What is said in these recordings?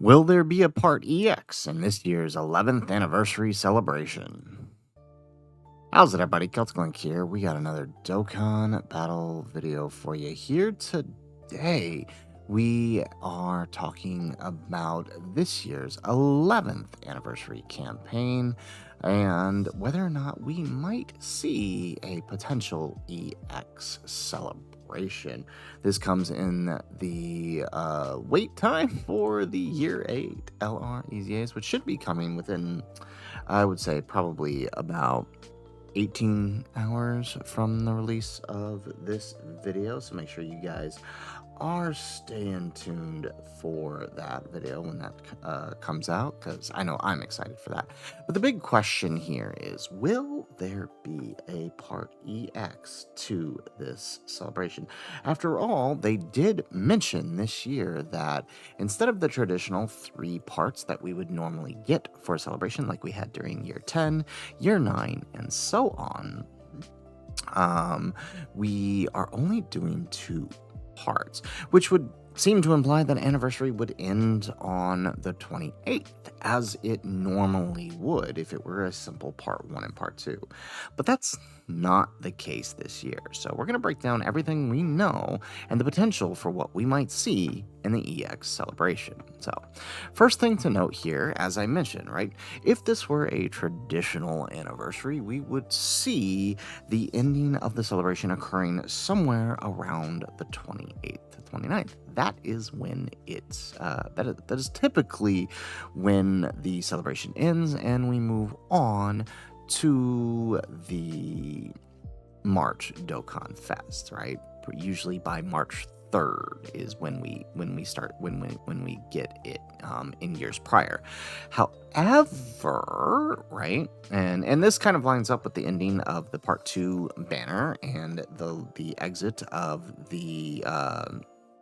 Will there be a Part EX in this year's 11th anniversary celebration? How's it, everybody? Celtic here. We got another Dokkan Battle video for you here today. We are talking about this year's 11th anniversary campaign and whether or not we might see a potential EX celebration. This comes in the wait time for the Year 8 LR EZAs, which should be coming within, I would say, probably about 18 hours from the release of this video, so make sure you guys are staying tuned for that video when that comes out, because I know I'm excited for that. But the big question here is, will there be a Part EX to this celebration? After all, they did mention this year that instead of the traditional 3 parts that we would normally get for a celebration like we had during Year 10, Year 9, and so on, we are only doing 2 parts, which would seem to imply that anniversary would end on the 28th, as it normally would if it were a simple part 1 and part 2. But that's not the case this year, so we're going to break down everything we know and the potential for what we might see in the EX celebration. So, first thing to note here, as I mentioned, right, if this were a traditional anniversary, we would see the ending of the celebration occurring somewhere around the 28th to 29th. That is when it's that is typically when the celebration ends, and we move on to the March Dokkan Fest, right? Usually by March 3rd is when we get it in years prior. However, right, and this kind of lines up with the ending of the Part 2 banner and the exit of the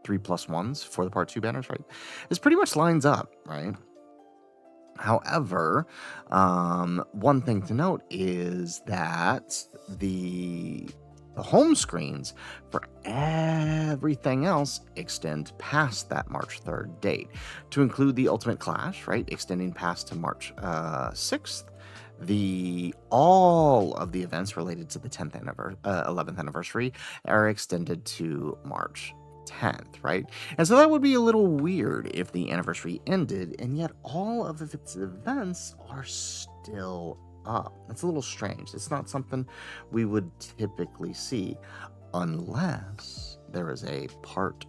3+1s for the Part 2 banners, right? This pretty much lines up, right? However, one thing to note is that the home screens for everything else extend past that March 3rd date, to include the Ultimate Clash, right, extending past to March 6th. All of the events related to the 11th anniversary are extended to March 10th, right? And so that would be a little weird if the anniversary ended and yet all of its events are still up. That's a little strange. It's not something we would typically see unless there is a Part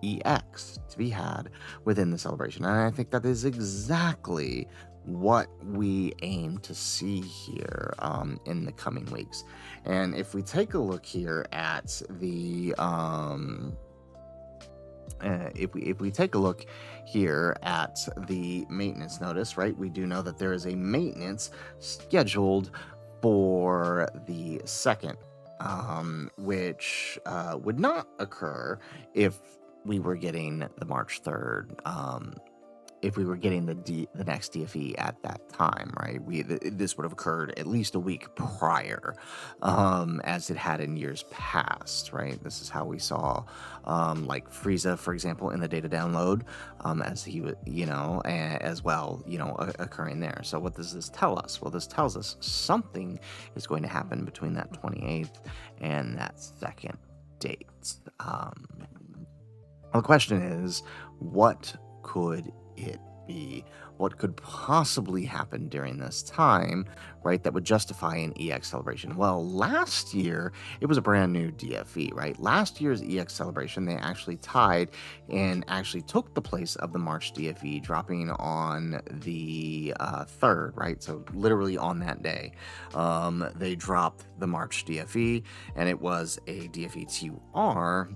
EX to be had within the celebration. And I think that is exactly what we aim to see here in the coming weeks. And if we take a look here at the if we take a look here at the maintenance notice, right, we do know that there is a maintenance scheduled for the 2nd, which would not occur if we were getting the March 3rd, if we were getting the next DFE at that time, right? This would have occurred at least a week prior, as it had in years past, right? This is how we saw, like Frieza, for example, in the data download, as he would, as well, occurring there. So what does this tell us? Well, this tells us something is going to happen between that 28th and that 2nd date. Well, the question is, what could it be? What could possibly happen during this time, right, that would justify an EX celebration? Well, last year, it was a brand new DFE, right? Last year's EX celebration, they actually tied and actually took the place of the March DFE, dropping on the 3rd, right? So literally on that day, they dropped the March DFE, and it was a DFE TR,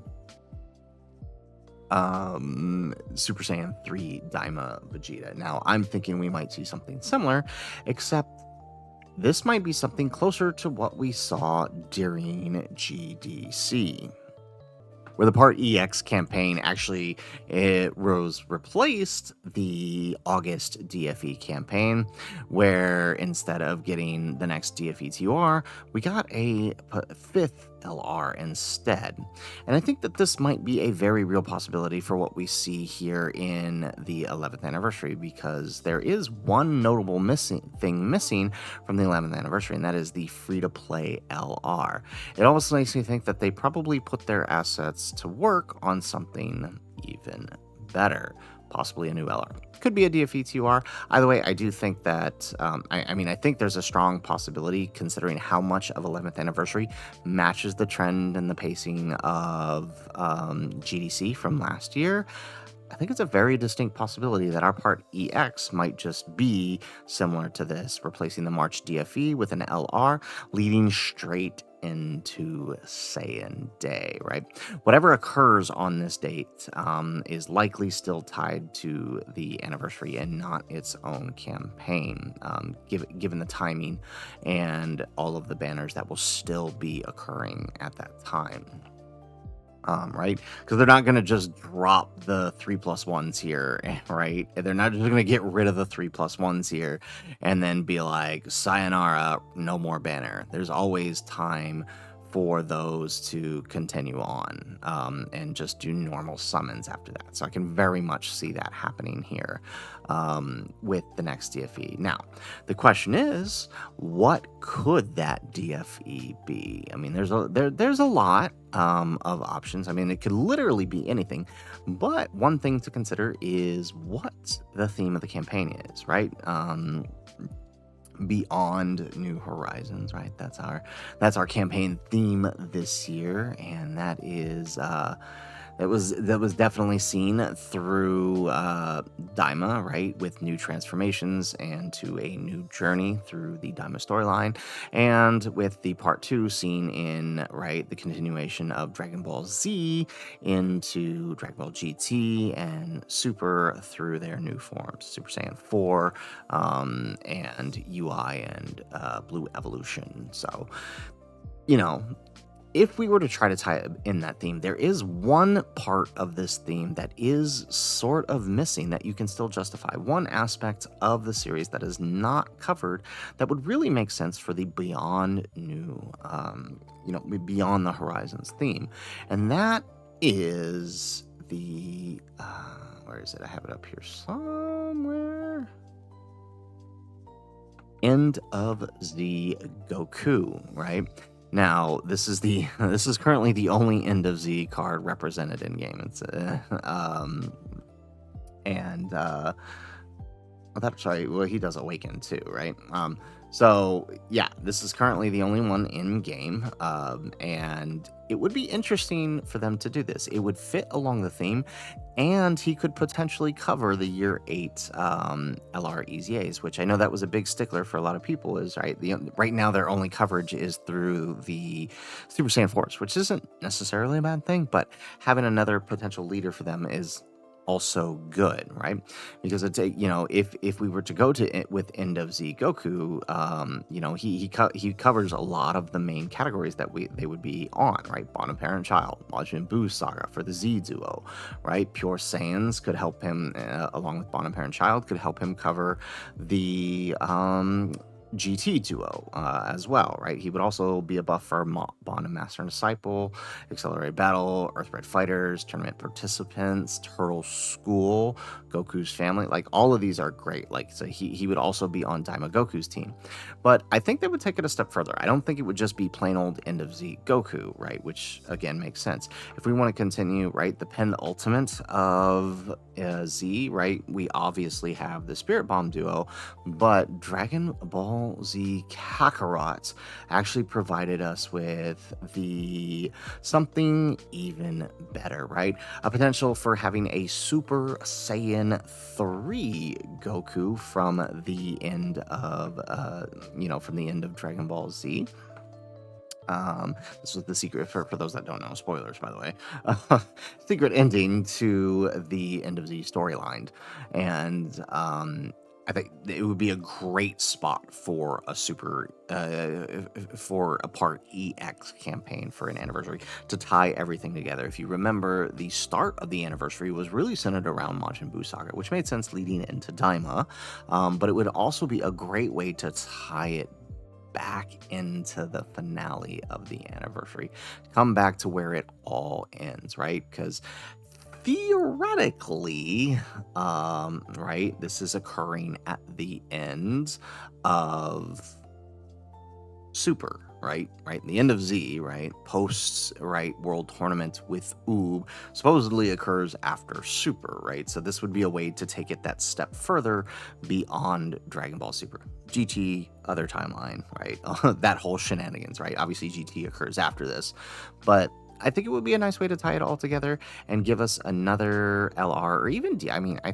Super Saiyan 3 Daima Vegeta. Now, I'm thinking we might see something similar, except this might be something closer to what we saw during GDC, where the Part EX campaign actually replaced the August DFE campaign, where instead of getting the next DFE TR, we got a 5th LR instead. And I think that this might be a very real possibility for what we see here in the 11th anniversary, because there is one notable thing missing from the 11th anniversary, and that is the free-to-play LR. It also makes me think that they probably put their assets to work on something even better, possibly a new LR. Could be a DFE TUR. Either way, I do think that, I think there's a strong possibility, considering how much of 11th anniversary matches the trend and the pacing of GDC from last year. I think it's a very distinct possibility that our part EX might just be similar to this, replacing the March DFE with an LR, leading straight into Saiyan Day, right? Whatever occurs on this date is likely still tied to the anniversary and not its own campaign, given the timing and all of the banners that will still be occurring at that time. Right? Because they're not going to just drop the 3+1s here, right? They're not just going to get rid of the 3+1s here and then be like, sayonara, no more banner. There's always time for those to continue on and just do normal summons after that. So I can very much see that happening here with the next DFE. Now, the question is, what could that DFE be? I mean, there's a lot of options. I mean, it could literally be anything, but one thing to consider is what the theme of the campaign is, right? Beyond New Horizons, right? That's our campaign theme this year, and that is that was definitely seen through Daima, right, with new transformations and to a new journey through the Daima storyline, and with the part 2 seen in, right, the continuation of Dragon Ball Z into Dragon Ball GT and Super through their new forms, Super Saiyan 4 and UI and Blue Evolution. So, you know, if we were to try to tie in that theme, there is one part of this theme that is sort of missing that you can still justify. One aspect of the series that is not covered that would really make sense for the Beyond Beyond the Horizons theme. And that is the, where is it? I have it up here somewhere. End of Z Goku, right? Now, this is currently the only End of Z card represented in game. It's he does Awaken too, right? So yeah, this is currently the only one in game, and it would be interesting for them to do this. It would fit along the theme, and he could potentially cover the year 8 LR EZAs, which I know that was a big stickler for a lot of people. Is right. Right now their only coverage is through the Super Saiyan Force, which isn't necessarily a bad thing, but having another potential leader for them is also good, right? Because it's if we were to go to it with End of Z Goku, he covers a lot of the main categories that they would be on, right? Bottom Parent Child, Majin Buu Saga for the Z duo, right? Pure Saiyans could help him, along with Bottom Parent Child, could help him cover the GT duo as well, right? He would also be a buff for Bond and Master and Disciple, Accelerated Battle, Earthbred Fighters, Tournament Participants, Turtle School, Goku's Family. Like, all of these are great. Like, so he would also be on Daima Goku's team. But I think they would take it a step further. I don't think it would just be plain old End of Z Goku, right? Which, again, makes sense. If we want to continue, right, the penultimate of Z, right, we obviously have the Spirit Bomb duo, but Dragon Ball Z Kakarot actually provided us with something even better, right? A potential for having a Super Saiyan 3 Goku from the end of Dragon Ball Z. This was the secret for those that don't know. Spoilers, by the way. Secret ending to the End of Z storyline, and I think it would be a great spot for a for a Part EX campaign for an anniversary to tie everything together. If you remember, the start of the anniversary was really centered around Majin Buu Saga, which made sense leading into Daima, but it would also be a great way to tie it back into the finale of the anniversary, come back to where it all ends, right? Because theoretically, right, this is occurring at the end of Super, right? Right. The end of Z, right? Posts, right? World Tournament with Oob supposedly occurs after Super, right? So this would be a way to take it that step further beyond Dragon Ball Super. GT, other timeline, right? That whole shenanigans, right? Obviously, GT occurs after this, but I think it would be a nice way to tie it all together and give us another LR or even I mean, I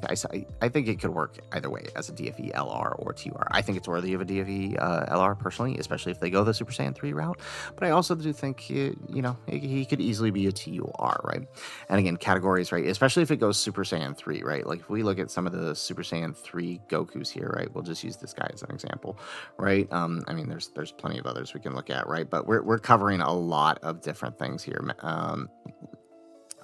think it could work either way as a DFE LR or TUR. I think it's worthy of a DFE LR personally, especially if they go the Super Saiyan 3 route. But I also do think he could easily be a TUR, right? And again, categories, right? Especially if it goes Super Saiyan 3, right? Like if we look at some of the Super Saiyan 3 Gokus here, right? We'll just use this guy as an example, right? I mean, there's plenty of others we can look at, right? But we're covering a lot of different things here.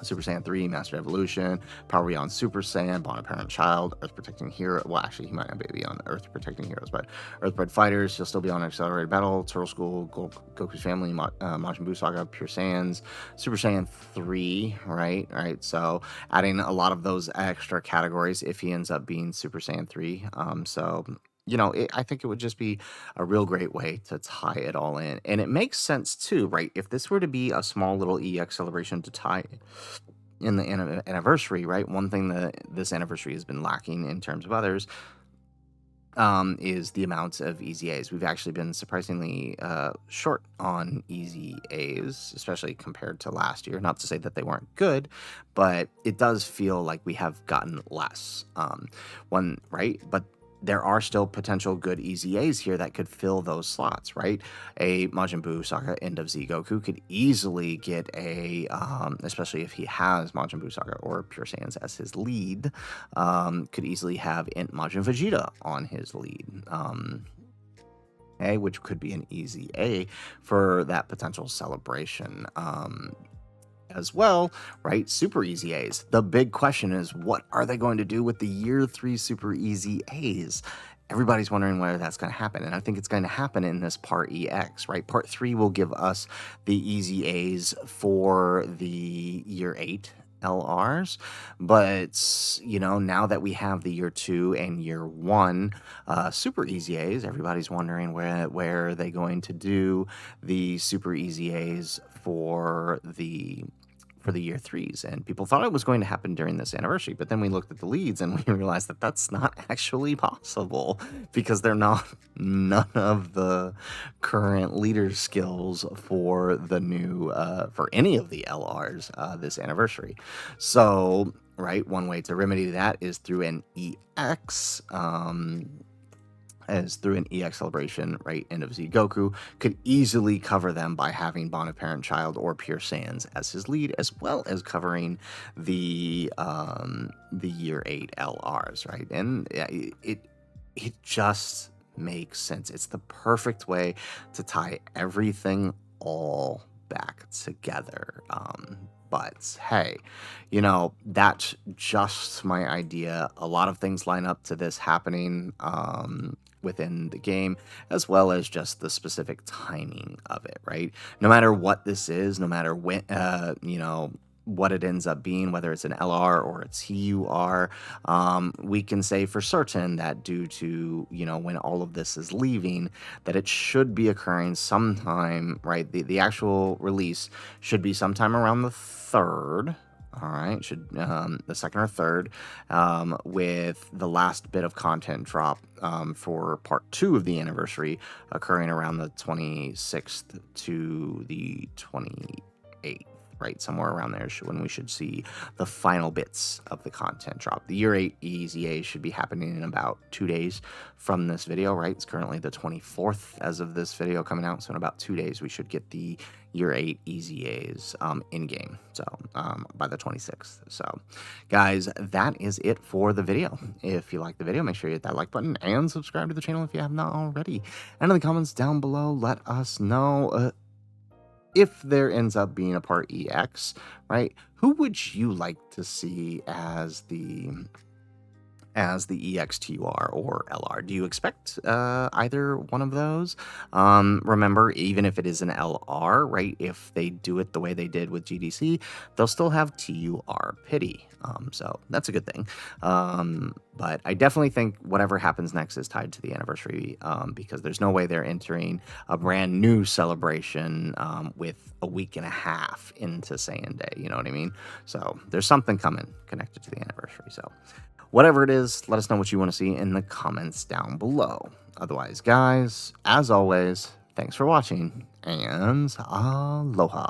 Super Saiyan 3, Master Evolution, Power Beyond Super Saiyan, Bond Parent Child, Earth Protecting Hero. Well, actually, he might not be on Earth Protecting Heroes, but Earthbred Fighters, he'll still be on Accelerated Battle, Turtle School, Goku's Family, Majin Buu Saga, Pure Saiyans, Super Saiyan 3, right? Right. So adding a lot of those extra categories if he ends up being Super Saiyan 3. I think it would just be a real great way to tie it all in. And it makes sense too, right? If this were to be a small little EX celebration to tie in the anniversary, right? One thing that this anniversary has been lacking in terms of others is the amount of easy A's. We've actually been surprisingly short on easy A's, especially compared to last year. Not to say that they weren't good, but it does feel like we have gotten less. But there are still potential good easy A's here that could fill those slots, right? A Majin Buu Saga End of Z Goku could easily get especially if he has Majin Buu Saga or Pure Saiyans as his lead, could easily have Int Majin Vegeta on his lead. Which could be an easy A for that potential celebration. As well, right? Super easy A's. The big question is, what are they going to do with the year 3 super easy A's? Everybody's wondering whether that's going to happen, and I think it's going to happen in this Part EX, right? Part 3 will give us the easy A's for the year 8 LRs, but now that we have the year 2 and year 1 super easy A's, everybody's wondering where are they going to do the super easy A's for the year 3s, and people thought it was going to happen during this anniversary, but then we looked at the leads and we realized that that's not actually possible because they're not none of the current leader skills for the new for any of the LRs this anniversary. So right, one way to remedy that is through an EX as through an EX celebration, right? End of Z Goku could easily cover them by having Bond Parent Child or Pure Saiyans as his lead, as well as covering the year 8 LRs, right? And it just makes sense. It's the perfect way to tie everything all back together. But hey, that's just my idea. A lot of things line up to this happening within the game, as well as just the specific timing of it, right? No matter what this is, no matter when, what it ends up being, whether it's an LR or a TUR, we can say for certain that due to, when all of this is leaving, that it should be occurring sometime, right? The actual release should be sometime around the 3rd. All right, should the 2nd or 3rd, with the last bit of content drop for part 2 of the anniversary occurring around the 26th to the 28th. Right, somewhere around there when we should see the final bits of the content drop. The year 8 EZA should be happening in about 2 days from this video, right? It's currently the 24th as of this video coming out, so in about 2 days we should get the year 8 EZAs in-game, so by the 26th. So, guys, that is it for the video. If you like the video, make sure you hit that like button and subscribe to the channel if you have not already. And in the comments down below, let us know if there ends up being a Part EX, right? Who would you like to see as the as the EXTUR or LR. Do you expect either one of those? Remember, even if it is an LR, right, if they do it the way they did with GDC, they'll still have TUR pity. So that's a good thing. But I definitely think whatever happens next is tied to the anniversary, because there's no way they're entering a brand new celebration with a week and a half into Saiyan Day. You know what I mean? So there's something coming connected to the anniversary. So whatever it is, let us know what you want to see in the comments down below. Otherwise, guys, as always, thanks for watching, and aloha.